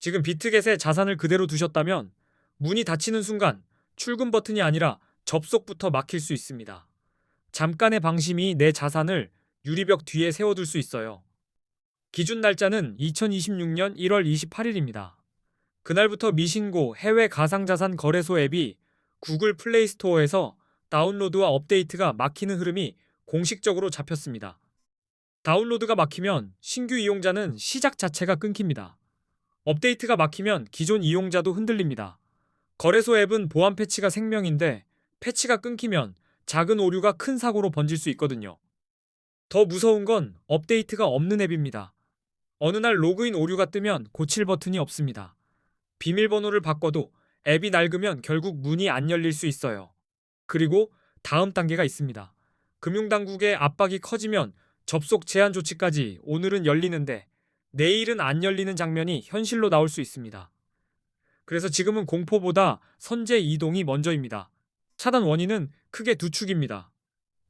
지금 비트겟에 자산을 그대로 두셨다면 문이 닫히는 순간 출금 버튼이 아니라 접속부터 막힐 수 있습니다. 잠깐의 방심이 내 자산을 유리벽 뒤에 세워둘 수 있어요. 기준 날짜는 2026년 1월 28일입니다. 그날부터 미신고 해외 가상자산 거래소 앱이 구글 플레이 스토어에서 다운로드와 업데이트가 막히는 흐름이 공식적으로 잡혔습니다. 다운로드가 막히면 신규 이용자는 시작 자체가 끊깁니다. 업데이트가 막히면 기존 이용자도 흔들립니다. 거래소 앱은 보안 패치가 생명인데 패치가 끊기면 작은 오류가 큰 사고로 번질 수 있거든요. 더 무서운 건 업데이트가 없는 앱입니다. 어느 날 로그인 오류가 뜨면 고칠 버튼이 없습니다. 비밀번호를 바꿔도 앱이 낡으면 결국 문이 안 열릴 수 있어요. 그리고 다음 단계가 있습니다. 금융당국의 압박이 커지면 접속 제한 조치까지 오늘은 열리는데 내일은 안 열리는 장면이 현실로 나올 수 있습니다. 그래서 지금은 공포보다 선제 이동이 먼저입니다. 차단 원인은 크게 두 축입니다.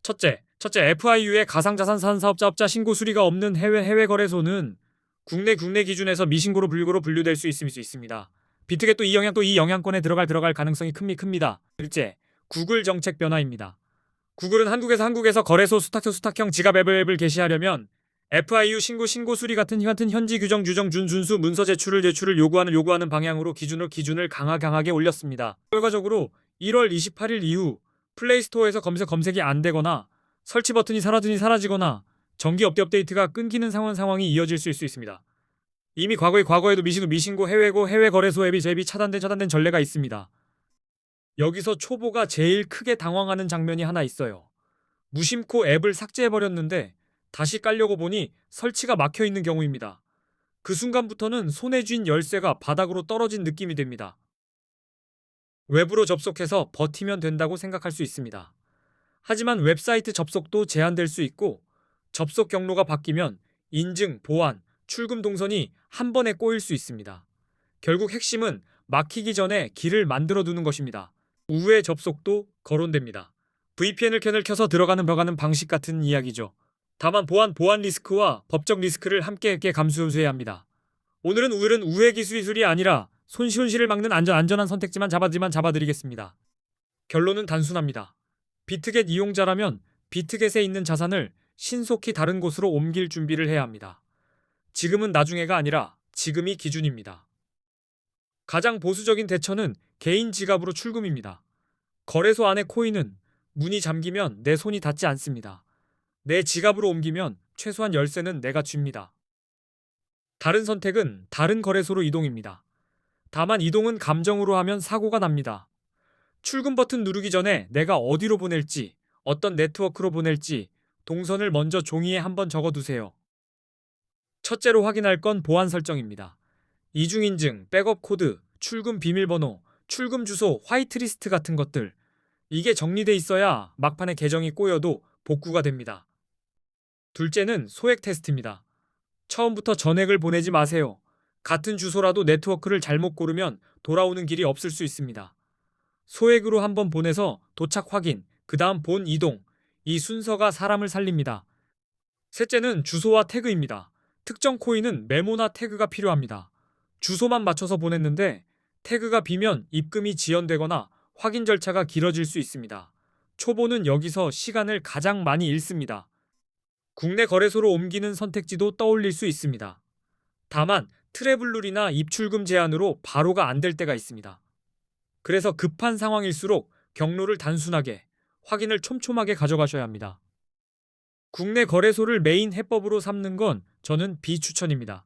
첫째, FIU의 가상자산 사업자 신고 수리가 없는 해외 거래소는 국내 기준에서 미신고로 분류될 수 있습니다. 비트겟도 이 영향권에 들어갈 가능성이 큽니다. 둘째, 구글 정책 변화입니다. 구글은 한국에서 거래소 수탁형 지갑 앱을 개시하려면 FIU 신고 수리 같은 현지 규정 준수 문서 제출을 요구하는 방향으로 기준을 강하게 올렸습니다. 결과적으로 1월 28일 이후 플레이스토어에서 검색이 안 되거나 설치 버튼이 사라지거나 정기 업데이트가 끊기는 상황이 이어질 수 있습니다. 이미 과거에도 미신고 해외 거래소 앱이 차단된 전례가 있습니다. 여기서 초보가 제일 크게 당황하는 장면이 하나 있어요. 무심코 앱을 삭제해버렸는데 다시 깔려고 보니 설치가 막혀있는 경우입니다. 그 순간부터는 손에 쥔 열쇠가 바닥으로 떨어진 느낌이 됩니다. 웹으로 접속해서 버티면 된다고 생각할 수 있습니다. 하지만 웹사이트 접속도 제한될 수 있고 접속 경로가 바뀌면 인증, 보안, 출금 동선이 한 번에 꼬일 수 있습니다. 결국 핵심은 막히기 전에 길을 만들어 두는 것입니다. 우회 접속도 거론됩니다. VPN을 켜서 들어가는 방식 같은 이야기죠. 다만 보안 리스크와 법적 리스크를 함께 감수해야 합니다. 오늘은 우회 기술이 아니라 손실을 막는 안전한 선택지만 잡아드리겠습니다. 결론은 단순합니다. 비트겟 이용자라면 비트겟에 있는 자산을 신속히 다른 곳으로 옮길 준비를 해야 합니다. 지금은 나중에가 아니라 지금이 기준입니다. 가장 보수적인 대처는 개인 지갑으로 출금입니다. 거래소 안의 코인은 문이 잠기면 내 손이 닿지 않습니다. 내 지갑으로 옮기면 최소한 열쇠는 내가 쥡니다. 다른 선택은 다른 거래소로 이동입니다. 다만 이동은 감정으로 하면 사고가 납니다. 출금 버튼 누르기 전에 내가 어디로 보낼지, 어떤 네트워크로 보낼지 동선을 먼저 종이에 한번 적어두세요. 첫째로 확인할 건 보안 설정입니다. 이중인증, 백업 코드, 출금 비밀번호, 출금 주소, 화이트리스트 같은 것들. 이게 정리돼 있어야 막판에 계정이 꼬여도 복구가 됩니다. 둘째는 소액 테스트입니다. 처음부터 전액을 보내지 마세요. 같은 주소라도 네트워크를 잘못 고르면 돌아오는 길이 없을 수 있습니다. 소액으로 한번 보내서 도착 확인, 그 다음 본 이동. 이 순서가 사람을 살립니다. 셋째는 주소와 태그입니다. 특정 코인은 메모나 태그가 필요합니다. 주소만 맞춰서 보냈는데 태그가 비면 입금이 지연되거나 확인 절차가 길어질 수 있습니다. 초보는 여기서 시간을 가장 많이 잃습니다. 국내 거래소로 옮기는 선택지도 떠올릴 수 있습니다. 다만 트래블룰이나 입출금 제한으로 바로가 안 될 때가 있습니다. 그래서 급한 상황일수록 경로를 단순하게, 확인을 촘촘하게 가져가셔야 합니다. 국내 거래소를 메인 해법으로 삼는 건 저는 비추천입니다.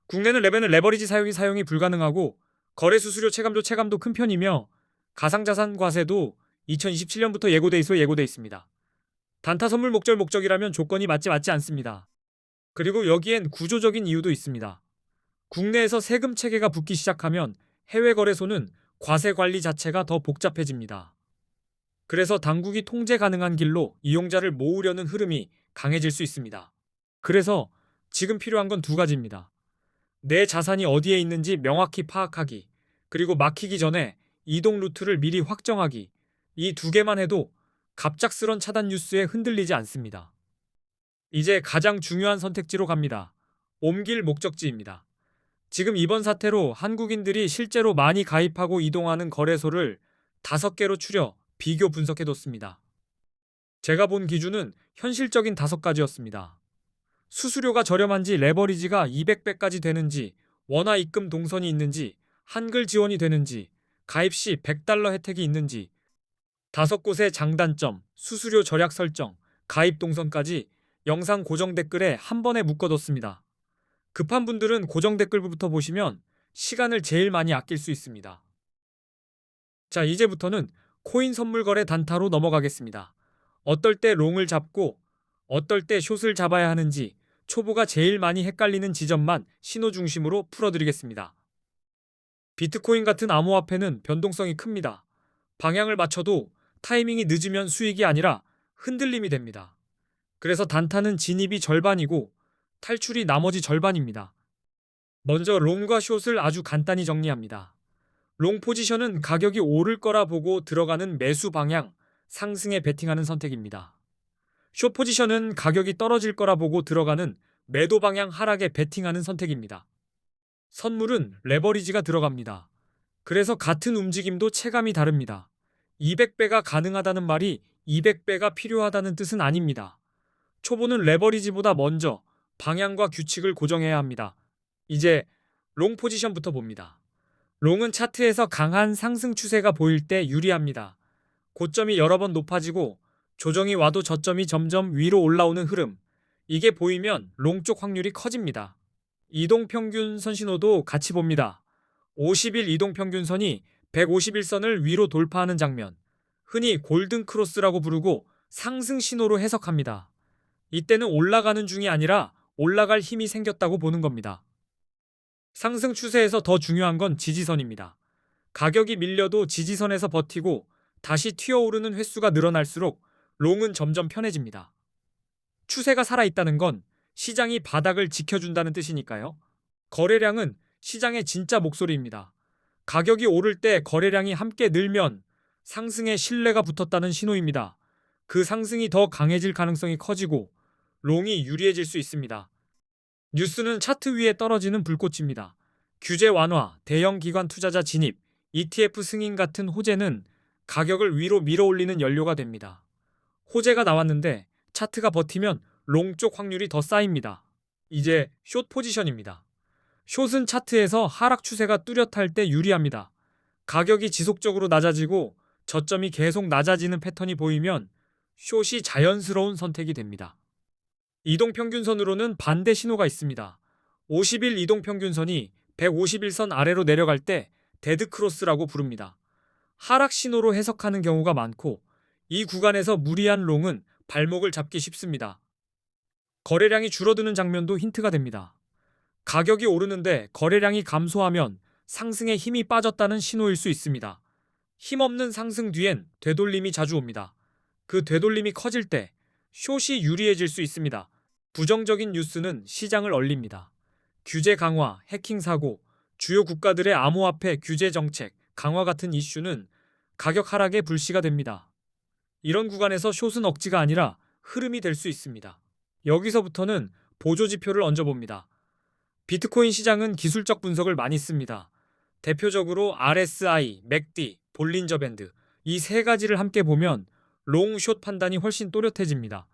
국내는 레버리지 사용이 불가능하고 거래 수수료 체감도 큰 편이며 가상자산 과세도 2027년부터 예고돼 있습니다. 단타 선물 목적이라면 조건이 맞지 않습니다. 그리고 여기엔 구조적인 이유도 있습니다. 국내에서 세금 체계가 붙기 시작하면 해외 거래소는 과세 관리 자체가 더 복잡해집니다. 그래서 당국이 통제 가능한 길로 이용자를 모으려는 흐름이 강해질 수 있습니다. 그래서 지금 필요한 건 두 가지입니다. 내 자산이 어디에 있는지 명확히 파악하기, 그리고 막히기 전에 이동 루트를 미리 확정하기. 이 두 개만 해도 갑작스런 차단 뉴스에 흔들리지 않습니다. 이제 가장 중요한 선택지로 갑니다. 옮길 목적지입니다. 지금 이번 사태로 한국인들이 실제로 많이 가입하고 이동하는 거래소를 5개로 추려 비교 분석해뒀습니다. 제가 본 기준은 현실적인 5가지였습니다. 수수료가 저렴한지 레버리지가 200배까지 되는지, 원화 입금 동선이 있는지, 한글 지원이 되는지, 가입 시 $100 혜택이 있는지, 5곳의 장단점, 수수료 절약 설정, 가입 동선까지 영상 고정 댓글에 한 번에 묶어뒀습니다. 급한 분들은 고정 댓글부터 보시면 시간을 제일 많이 아낄 수 있습니다. 자, 이제부터는 코인 선물 거래 단타로 넘어가겠습니다. 어떨 때 롱을 잡고 어떨 때 숏을 잡아야 하는지 초보가 제일 많이 헷갈리는 지점만 신호 중심으로 풀어드리겠습니다. 비트코인 같은 암호화폐는 변동성이 큽니다. 방향을 맞춰도 타이밍이 늦으면 수익이 아니라 흔들림이 됩니다. 그래서 단타는 진입이 절반이고 탈출이 나머지 절반입니다. 먼저 롱과 숏을 아주 간단히 정리합니다. 롱 포지션은 가격이 오를 거라 보고 들어가는 매수 방향, 상승에 베팅하는 선택입니다. 숏 포지션은 가격이 떨어질 거라 보고 들어가는 매도 방향 하락에 베팅하는 선택입니다. 선물은 레버리지가 들어갑니다. 그래서 같은 움직임도 체감이 다릅니다. 200배가 가능하다는 말이 200배가 필요하다는 뜻은 아닙니다. 초보는 레버리지보다 먼저 방향과 규칙을 고정해야 합니다. 이제 롱 포지션부터 봅니다. 롱은 차트에서 강한 상승 추세가 보일 때 유리합니다. 고점이 여러 번 높아지고 조정이 와도 저점이 점점 위로 올라오는 흐름. 이게 보이면 롱 쪽 확률이 커집니다. 이동평균 선신호도 같이 봅니다. 50일 이동평균선이 151선을 위로 돌파하는 장면. 흔히 골든 크로스라고 부르고 상승 신호로 해석합니다. 이때는 올라가는 중이 아니라 올라갈 힘이 생겼다고 보는 겁니다. 상승 추세에서 더 중요한 건 지지선입니다. 가격이 밀려도 지지선에서 버티고 다시 튀어오르는 횟수가 늘어날수록 롱은 점점 편해집니다. 추세가 살아있다는 건 시장이 바닥을 지켜준다는 뜻이니까요. 거래량은 시장의 진짜 목소리입니다. 가격이 오를 때 거래량이 함께 늘면 상승에 신뢰가 붙었다는 신호입니다. 그 상승이 더 강해질 가능성이 커지고 롱이 유리해질 수 있습니다. 뉴스는 차트 위에 떨어지는 불꽃입니다. 규제 완화, 대형 기관 투자자 진입, ETF 승인 같은 호재는 가격을 위로 밀어올리는 연료가 됩니다. 호재가 나왔는데 차트가 버티면 롱 쪽 확률이 더 쌓입니다. 이제 숏 포지션입니다. 숏은 차트에서 하락 추세가 뚜렷할 때 유리합니다. 가격이 지속적으로 낮아지고 저점이 계속 낮아지는 패턴이 보이면 숏이 자연스러운 선택이 됩니다. 이동평균선으로는 반대 신호가 있습니다. 50일 이동평균선이 151선 아래로 내려갈 때 데드크로스라고 부릅니다. 하락 신호로 해석하는 경우가 많고 이 구간에서 무리한 롱은 발목을 잡기 쉽습니다. 거래량이 줄어드는 장면도 힌트가 됩니다. 가격이 오르는데 거래량이 감소하면 상승에 힘이 빠졌다는 신호일 수 있습니다. 힘없는 상승 뒤엔 되돌림이 자주 옵니다. 그 되돌림이 커질 때 숏이 유리해질 수 있습니다. 부정적인 뉴스는 시장을 얼립니다. 규제 강화, 해킹 사고, 주요 국가들의 암호화폐 규제 정책, 강화 같은 이슈는 가격 하락의 불씨가 됩니다. 이런 구간에서 숏은 억지가 아니라 흐름이 될 수 있습니다. 여기서부터는 보조지표를 얹어봅니다. 비트코인 시장은 기술적 분석을 많이 씁니다. 대표적으로 RSI, 맥디, 볼린저 밴드 이 3가지를 함께 보면 롱, 숏 판단이 훨씬 또렷해집니다.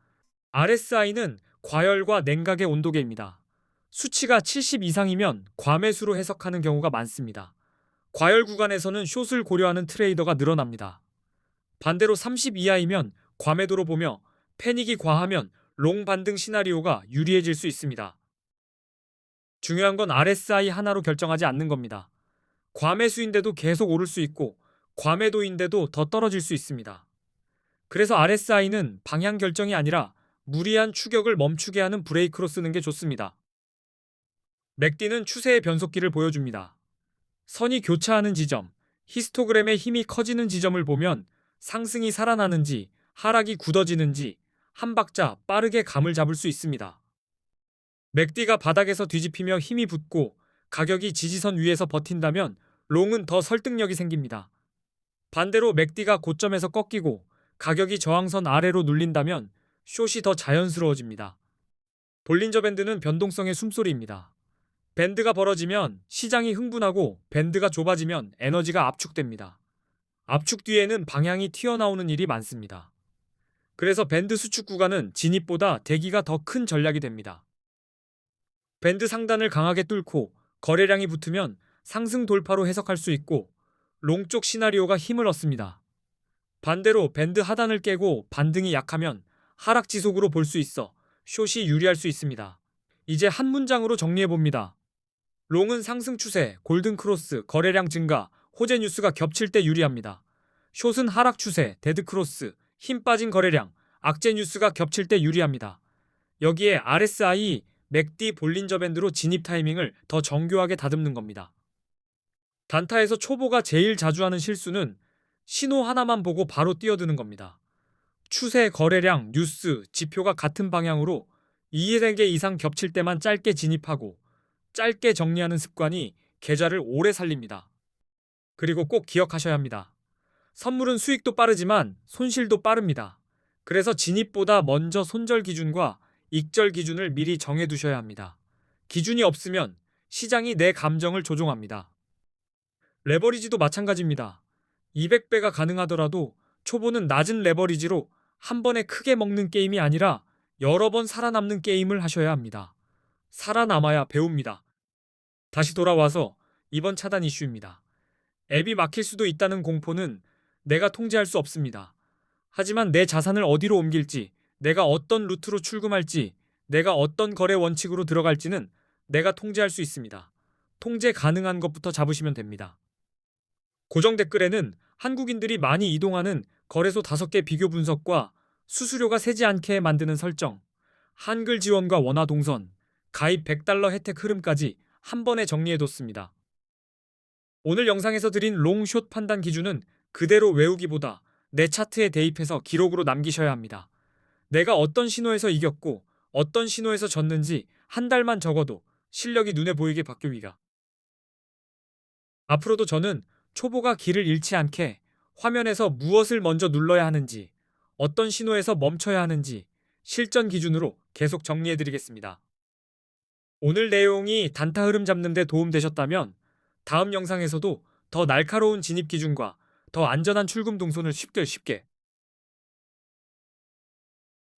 RSI는 과열과 냉각의 온도계입니다. 수치가 70 이상이면 과매수로 해석하는 경우가 많습니다. 과열 구간에서는 숏을 고려하는 트레이더가 늘어납니다. 반대로 30 이하이면 과매도로 보며 패닉이 과하면 롱 반등 시나리오가 유리해질 수 있습니다. 중요한 건 RSI 하나로 결정하지 않는 겁니다. 과매수인데도 계속 오를 수 있고 과매도인데도 더 떨어질 수 있습니다. 그래서 RSI는 방향 결정이 아니라 무리한 추격을 멈추게 하는 브레이크로 쓰는 게 좋습니다. 맥디는 추세의 변속기를 보여줍니다. 선이 교차하는 지점, 히스토그램의 힘이 커지는 지점을 보면 상승이 살아나는지 하락이 굳어지는지 한 박자 빠르게 감을 잡을 수 있습니다. 맥디가 바닥에서 뒤집히며 힘이 붙고 가격이 지지선 위에서 버틴다면 롱은 더 설득력이 생깁니다. 반대로 맥디가 고점에서 꺾이고 가격이 저항선 아래로 눌린다면 숏이 더 자연스러워집니다. 볼린저 밴드는 변동성의 숨소리입니다. 밴드가 벌어지면 시장이 흥분하고 밴드가 좁아지면 에너지가 압축됩니다. 압축 뒤에는 방향이 튀어나오는 일이 많습니다. 그래서 밴드 수축 구간은 진입보다 대기가 더 큰 전략이 됩니다. 밴드 상단을 강하게 뚫고 거래량이 붙으면 상승 돌파로 해석할 수 있고 롱 쪽 시나리오가 힘을 얻습니다. 반대로 밴드 하단을 깨고 반등이 약하면 하락 지속으로 볼 수 있어 숏이 유리할 수 있습니다. 이제 한 문장으로 정리해 봅니다. 롱은 상승 추세, 골든 크로스, 거래량 증가, 호재 뉴스가 겹칠 때 유리합니다. 숏은 하락 추세, 데드 크로스, 힘 빠진 거래량, 악재 뉴스가 겹칠 때 유리합니다. 여기에 RSI, 맥D 볼린저 밴드로 진입 타이밍을 더 정교하게 다듬는 겁니다. 단타에서 초보가 제일 자주 하는 실수는 신호 하나만 보고 바로 뛰어드는 겁니다. 추세, 거래량, 뉴스, 지표가 같은 방향으로 2개 이상 겹칠 때만 짧게 진입하고 짧게 정리하는 습관이 계좌를 오래 살립니다. 그리고 꼭 기억하셔야 합니다. 선물은 수익도 빠르지만 손실도 빠릅니다. 그래서 진입보다 먼저 손절 기준과 익절 기준을 미리 정해두셔야 합니다. 기준이 없으면 시장이 내 감정을 조종합니다. 레버리지도 마찬가지입니다. 200배가 가능하더라도 초보는 낮은 레버리지로 한 번에 크게 먹는 게임이 아니라 여러 번 살아남는 게임을 하셔야 합니다. 살아남아야 배웁니다. 다시 돌아와서 이번 차단 이슈입니다. 앱이 막힐 수도 있다는 공포는 내가 통제할 수 없습니다. 하지만 내 자산을 어디로 옮길지, 내가 어떤 루트로 출금할지, 내가 어떤 거래 원칙으로 들어갈지는 내가 통제할 수 있습니다. 통제 가능한 것부터 잡으시면 됩니다. 고정 댓글에는 한국인들이 많이 이동하는 거래소 5개 비교 분석과 수수료가 세지 않게 만드는 설정, 한글 지원과 원화 동선, 가입 $100 혜택 흐름까지 한 번에 정리해뒀습니다. 오늘 영상에서 드린 롱숏 판단 기준은 그대로 외우기보다 내 차트에 대입해서 기록으로 남기셔야 합니다. 내가 어떤 신호에서 이겼고 어떤 신호에서 졌는지 한 달만 적어도 실력이 눈에 보이게 바뀝니다. 앞으로도 저는 초보가 길을 잃지 않게 화면에서 무엇을 먼저 눌러야 하는지, 어떤 신호에서 멈춰야 하는지 실전 기준으로 계속 정리해드리겠습니다. 오늘 내용이 단타 흐름 잡는 데 도움되셨다면 다음 영상에서도 더 날카로운 진입 기준과 더 안전한 출금 동선을 쉽게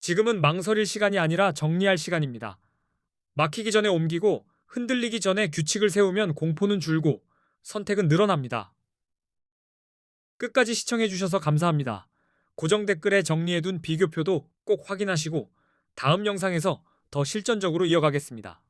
지금은 망설일 시간이 아니라 정리할 시간입니다. 막히기 전에 옮기고 흔들리기 전에 규칙을 세우면 공포는 줄고 선택은 늘어납니다. 끝까지 시청해주셔서 감사합니다. 고정 댓글에 정리해둔 비교표도 꼭 확인하시고 다음 영상에서 더 실전적으로 이어가겠습니다.